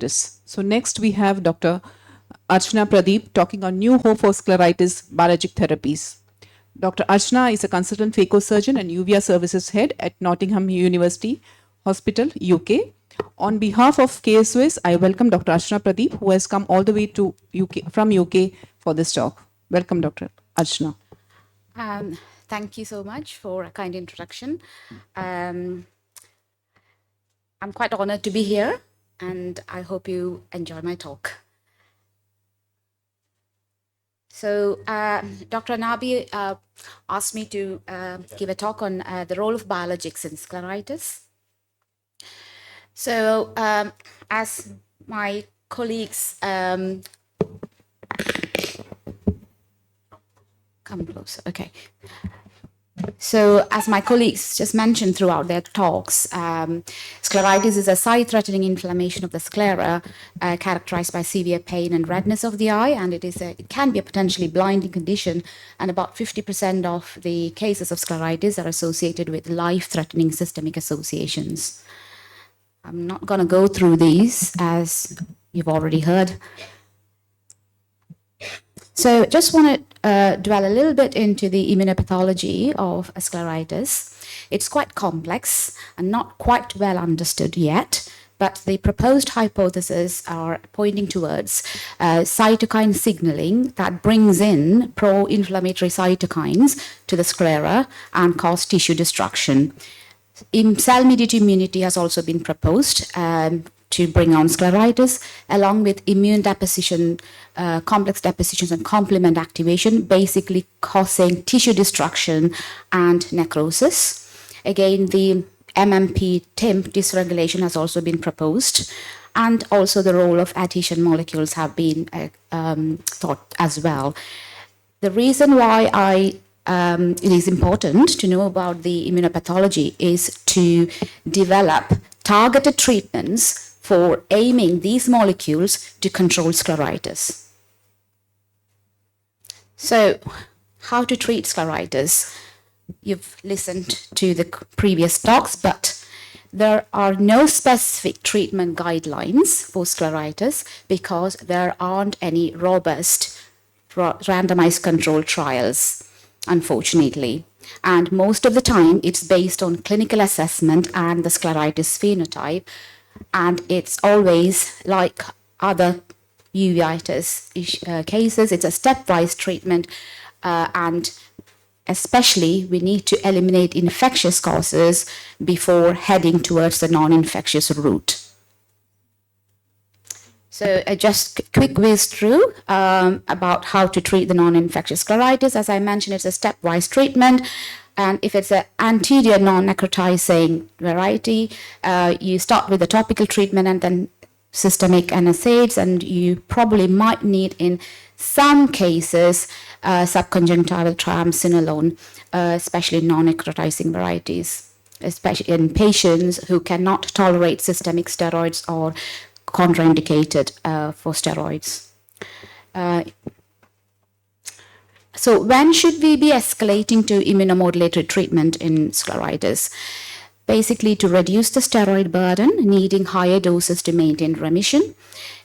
So next we have Dr. Archana Pradeep talking on new hope for scleritis biologic therapies. Dr. Archana is a consultant phacosurgeon and UVA services head at Nottingham University Hospital, UK. On behalf of KSOS, I welcome Dr. Archana Pradeep, who has come all the way to from UK for this talk. Welcome, Dr. Archana. Thank you so much for a kind introduction. I'm quite honored to be here, and I hope you enjoy my talk. So Dr. Anabi asked me to give a talk on the role of biologics in scleritis. So as my colleagues come closer, okay. So as my colleagues just mentioned throughout their talks, scleritis is a sight-threatening inflammation of the sclera characterized by severe pain and redness of the eye, and it can be a potentially blinding condition, and about 50% of the cases of scleritis are associated with life-threatening systemic associations. I'm not going to go through these, as you've already heard. So just want to dwell a little bit into the immunopathology of scleritis. It's quite complex and not quite well understood yet, but the proposed hypotheses are pointing towards cytokine signaling that brings in pro-inflammatory cytokines to the sclera and cause tissue destruction. Cell-mediated immunity has also been proposed to bring on scleritis, along with immune deposition, complex depositions and complement activation, basically causing tissue destruction and necrosis. Again, the MMP-TIMP dysregulation has also been proposed, and also the role of adhesion molecules have been thought as well. The reason why it is important to know about the immunopathology is to develop targeted treatments for aiming these molecules to control scleritis. So, how to treat scleritis? You've listened to the previous talks, but there are no specific treatment guidelines for scleritis because there aren't any robust randomized controlled trials, unfortunately. And most of the time, it's based on clinical assessment and the scleritis phenotype. And it's always like other uveitis cases, it's a stepwise treatment, and especially we need to eliminate infectious causes before heading towards the non-infectious route. So just a quick whiz through about how to treat the non-infectious scleritis. As I mentioned, it's a stepwise treatment. And if it's an anterior non-necrotizing variety, you start with a topical treatment and then systemic NSAIDs, and you probably might need, in some cases, subconjunctival triamcinolone, especially non-necrotizing varieties, especially in patients who cannot tolerate systemic steroids or contraindicated for steroids. So when should we be escalating to immunomodulatory treatment in scleritis? Basically to reduce the steroid burden, needing higher doses to maintain remission.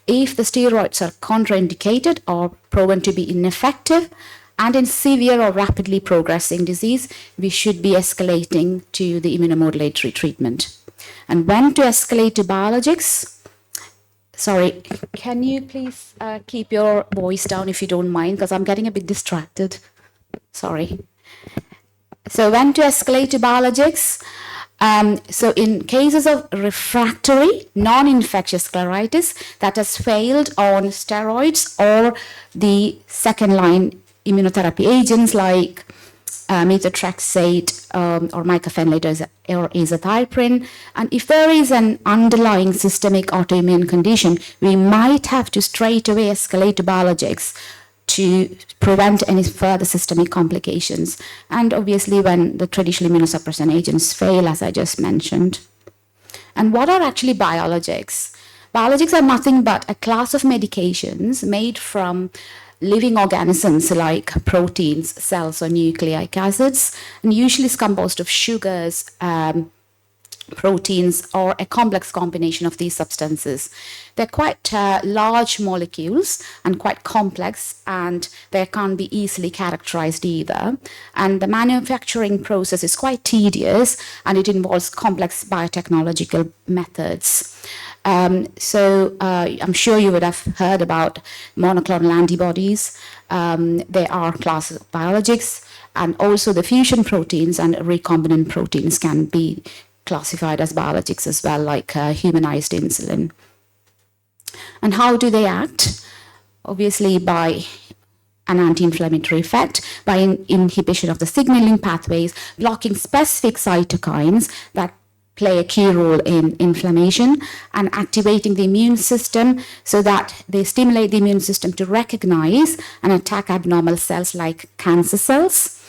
If the steroids are contraindicated or proven to be ineffective, and in severe or rapidly progressing disease, we should be escalating to the immunomodulatory treatment. And when to escalate to biologics? Sorry, can you please keep your voice down if you don't mind, because I'm getting a bit distracted. Sorry. So when to escalate to biologics? So in cases of refractory, non-infectious scleritis that has failed on steroids or the second-line immunotherapy agents like methotrexate or mycophenolate or azathioprine. And if there is an underlying systemic autoimmune condition, we might have to straight away escalate to biologics to prevent any further systemic complications. And obviously when the traditional immunosuppressant agents fail, as I just mentioned. And what are actually biologics? Biologics are nothing but a class of medications made from living organisms like proteins, cells, or nucleic acids, and usually is composed of sugars, proteins, or a complex combination of these substances. They're quite large molecules and quite complex, and they can't be easily characterized either. And the manufacturing process is quite tedious, and it involves complex biotechnological methods. So I'm sure you would have heard about monoclonal antibodies. They are classes of biologics, and also the fusion proteins and recombinant proteins can be classified as biologics as well, like humanized insulin. And how do they act? Obviously by an anti-inflammatory effect, by inhibition of the signaling pathways, blocking specific cytokines that play a key role in inflammation, and activating the immune system so that they stimulate the immune system to recognize and attack abnormal cells like cancer cells,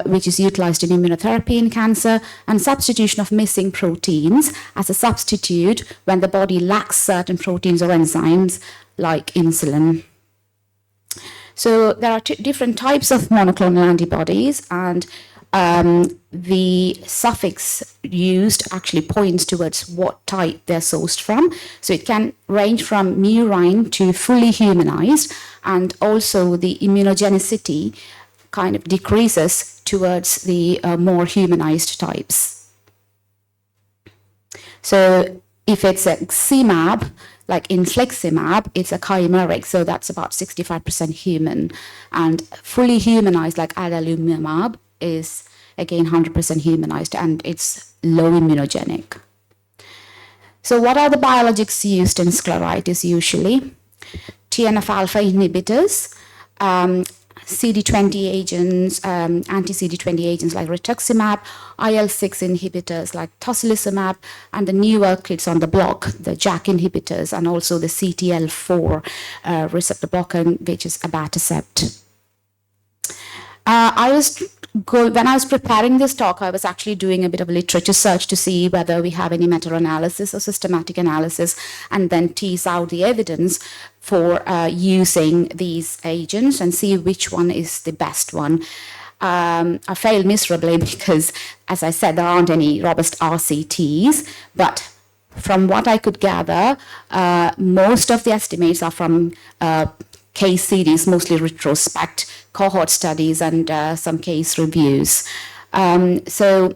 which is utilized in immunotherapy in cancer, and substitution of missing proteins as a substitute when the body lacks certain proteins or enzymes like insulin. So there are different types of monoclonal antibodies, and the suffix used actually points towards what type they're sourced from. So it can range from murine to fully humanized, and also the immunogenicity kind of decreases towards the more humanized types. So if it's a CMAB, like infliximab, it's a chimeric, so that's about 65% human. And fully humanized, like adalimumab, is again 100% humanized, and it's low immunogenic. So what are the biologics used in scleritis usually? TNF-alpha inhibitors, CD20 agents, anti-CD20 agents like rituximab, IL-6 inhibitors like tocilizumab, and the newer kids on the block, the JAK inhibitors, and also the CTL4 receptor blocker, which is abatacept. When I was preparing this talk, I was actually doing a bit of literature search to see whether we have any meta-analysis or systematic analysis, and then tease out the evidence for using these agents and see which one is the best one. I failed miserably because, as I said, there aren't any robust RCTs, but from what I could gather, most of the estimates are from case series, mostly retrospect, cohort studies, and some case reviews. So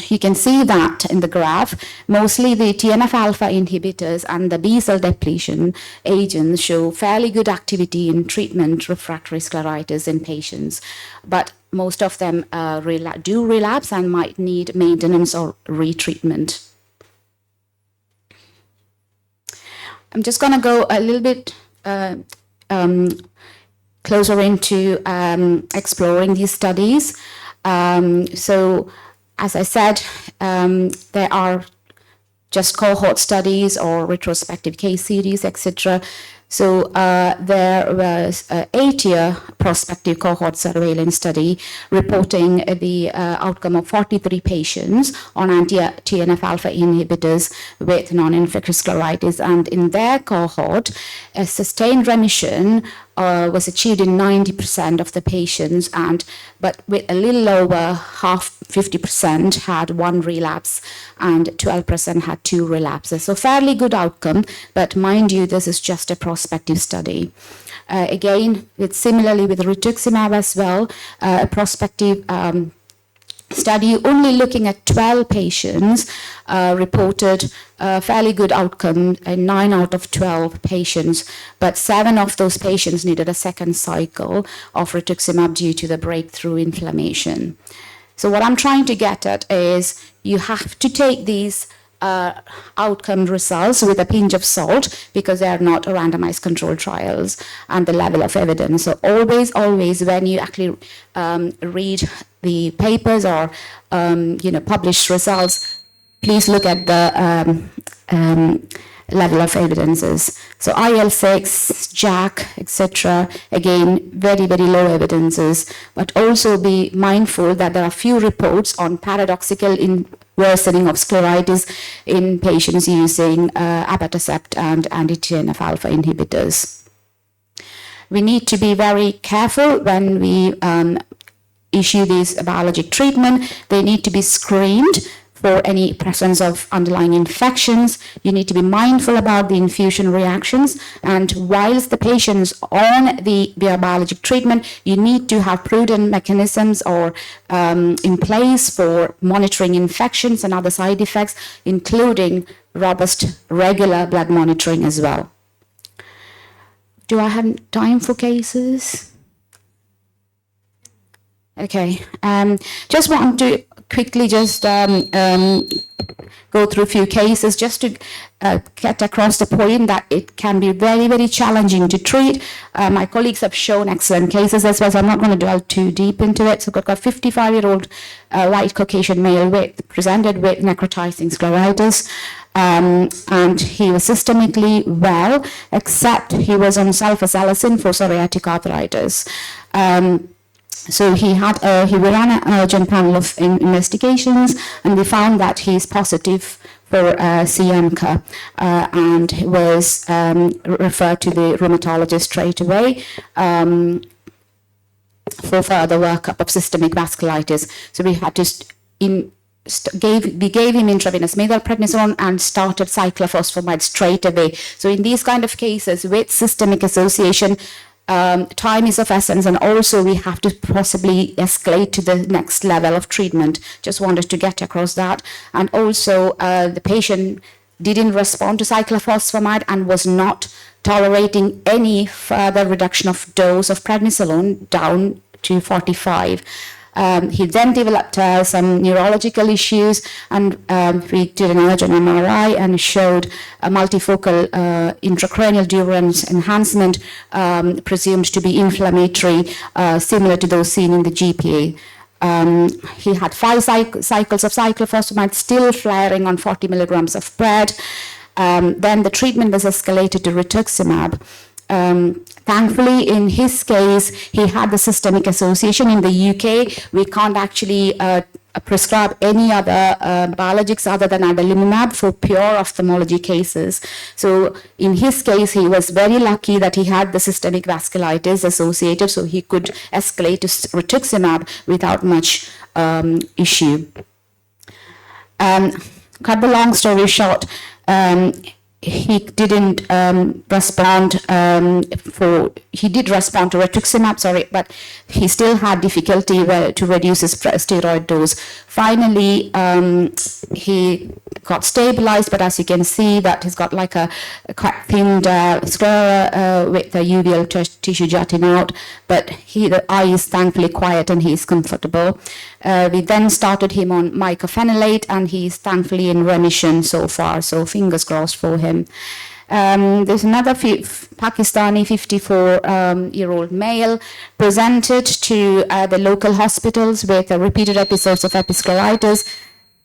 you can see that in the graph, mostly the TNF-alpha inhibitors and the B-cell depletion agents show fairly good activity in treatment refractory scleritis in patients, but most of them do relapse and might need maintenance or retreatment. I'm just going to go a little bit closer into exploring these studies. So, as I said, there are just cohort studies or retrospective case series, etc. So there was an 8-year prospective cohort surveillance study reporting the outcome of 43 patients on anti-TNF-alpha inhibitors with non-infectious scleritis. And in their cohort, a sustained remission was achieved in 90% of the patients, but with a little over 50% had one relapse and 12% had 2 relapses. So fairly good outcome, but mind you, this is just a prospective study. Again, similarly with rituximab as well, a prospective study only looking at 12 patients reported a fairly good outcome in 9 out of 12 patients, but 7 of those patients needed a second cycle of rituximab due to the breakthrough inflammation. So what I'm trying to get at is you have to take these outcome results with a pinch of salt because they are not randomized controlled trials and the level of evidence. So always when you actually read the papers or published results, please look at the level of evidences. So IL-6, JAK, etc. Again, very, very low evidences, but also be mindful that there are few reports on paradoxical worsening of scleritis in patients using abatacept and anti-TNF-alpha inhibitors. We need to be very careful when we issue these biologic treatment. They need to be screened for any presence of underlying infections. You need to be mindful about the infusion reactions. And whilst the patient's on the biologic treatment, you need to have prudent mechanisms or in place for monitoring infections and other side effects, including robust regular blood monitoring as well. Do I have time for cases? Okay, just want to quickly just go through a few cases just to get across the point that it can be very, very challenging to treat. My colleagues have shown excellent cases as well, so I'm not going to delve too deep into it. So we've got a 55-year-old white Caucasian male presented with necrotizing scleritis. And he was systemically well, except he was on sulfasalazine for psoriatic arthritis. So he ran an urgent panel of investigations, and we found that he's positive for CMCA, and he was referred to the rheumatologist straight away for further workup of systemic vasculitis. So we had to we gave him intravenous methylprednisolone and started cyclophosphamide straight away. So in these kind of cases with systemic association, time is of essence, and also we have to possibly escalate to the next level of treatment. Just wanted to get across that. And also the patient didn't respond to cyclophosphamide and was not tolerating any further reduction of dose of prednisolone down to 45. He then developed some neurological issues, and we did an urgent MRI and showed a multifocal intracranial durance enhancement presumed to be inflammatory, similar to those seen in the GPA. He had 5 cycles of cyclophosphamide, still flaring on 40 milligrams of PRED. Then the treatment was escalated to rituximab. Thankfully, in his case, he had the systemic association. In the UK, we can't actually prescribe any other biologics other than adalimumab for pure ophthalmology cases. So in his case, he was very lucky that he had the systemic vasculitis associated, so he could escalate to rituximab without much issue. Cut the long story short, he didn't respond he did respond to rituximab, but he still had difficulty to reduce his steroid dose. Finally, he got stabilized, but as you can see that he's got like a quite thinned sclera with the uveal tissue jutting out, but the eye is thankfully quiet and he's comfortable. We then started him on mycophenolate, and he's thankfully in remission so far, so fingers crossed for him. There's another Pakistani 54-year-old male presented to the local hospitals with repeated episodes of episcleritis.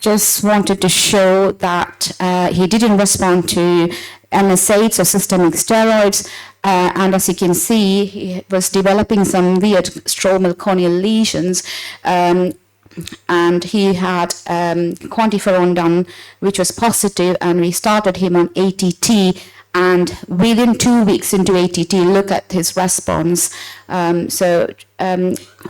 Just wanted to show that he didn't respond to NSAIDs or systemic steroids, and as you can see, he was developing some weird stromal corneal lesions, and he had quantiferon done, which was positive, and we started him on ATT, and within 2 weeks into ATT, look at his response.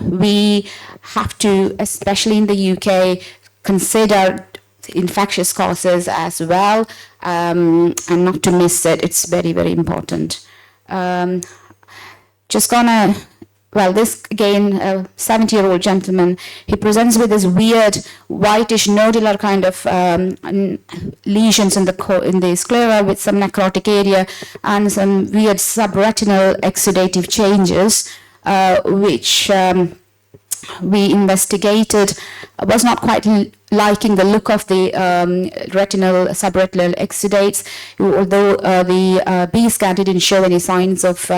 We have to, especially in the UK, consider infectious causes as well, and not to miss it. It's very, very important. This again, a 70-year-old gentleman, he presents with this weird whitish nodular kind of lesions in the sclera with some necrotic area and some weird subretinal exudative changes, which we investigated. Was not quite liking the look of the retinal subretinal exudates, although the B scan didn't show any signs of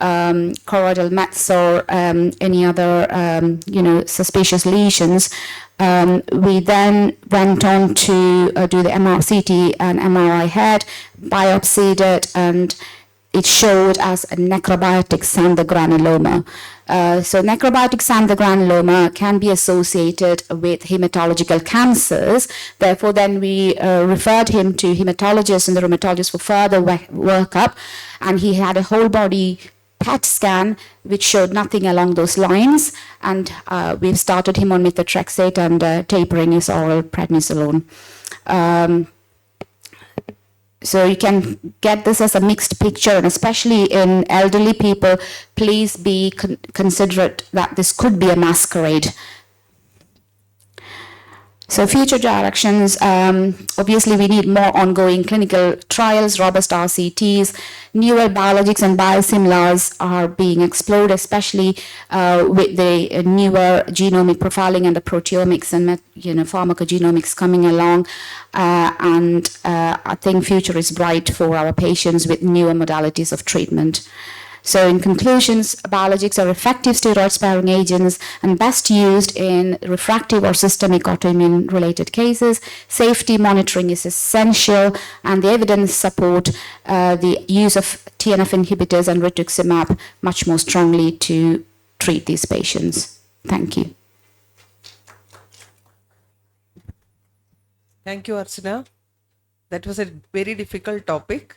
choroidal mets or any other suspicious lesions. We then went on to do the CT and MRI head, biopsied it, and it showed as a necrobiotic xanthogranuloma. So necrobiotic xanthogranuloma can be associated with hematological cancers. Therefore, then we referred him to hematologists and the rheumatologist for further workup, and he had a whole body PET scan, which showed nothing along those lines. And we've started him on methotrexate, and tapering is oral prednisolone. So you can get this as a mixed picture, and especially in elderly people, please be considerate that this could be a masquerade. So future directions, obviously we need more ongoing clinical trials, robust RCTs, newer biologics and biosimilars are being explored, especially with the newer genomic profiling and the proteomics and pharmacogenomics coming along. And I think future is bright for our patients with newer modalities of treatment. So in conclusions, biologics are effective steroid-sparing agents and best used in refractive or systemic autoimmune-related cases. Safety monitoring is essential, and the evidence support the use of TNF inhibitors and rituximab much more strongly to treat these patients. Thank you. Thank you, Archana. That was a very difficult topic.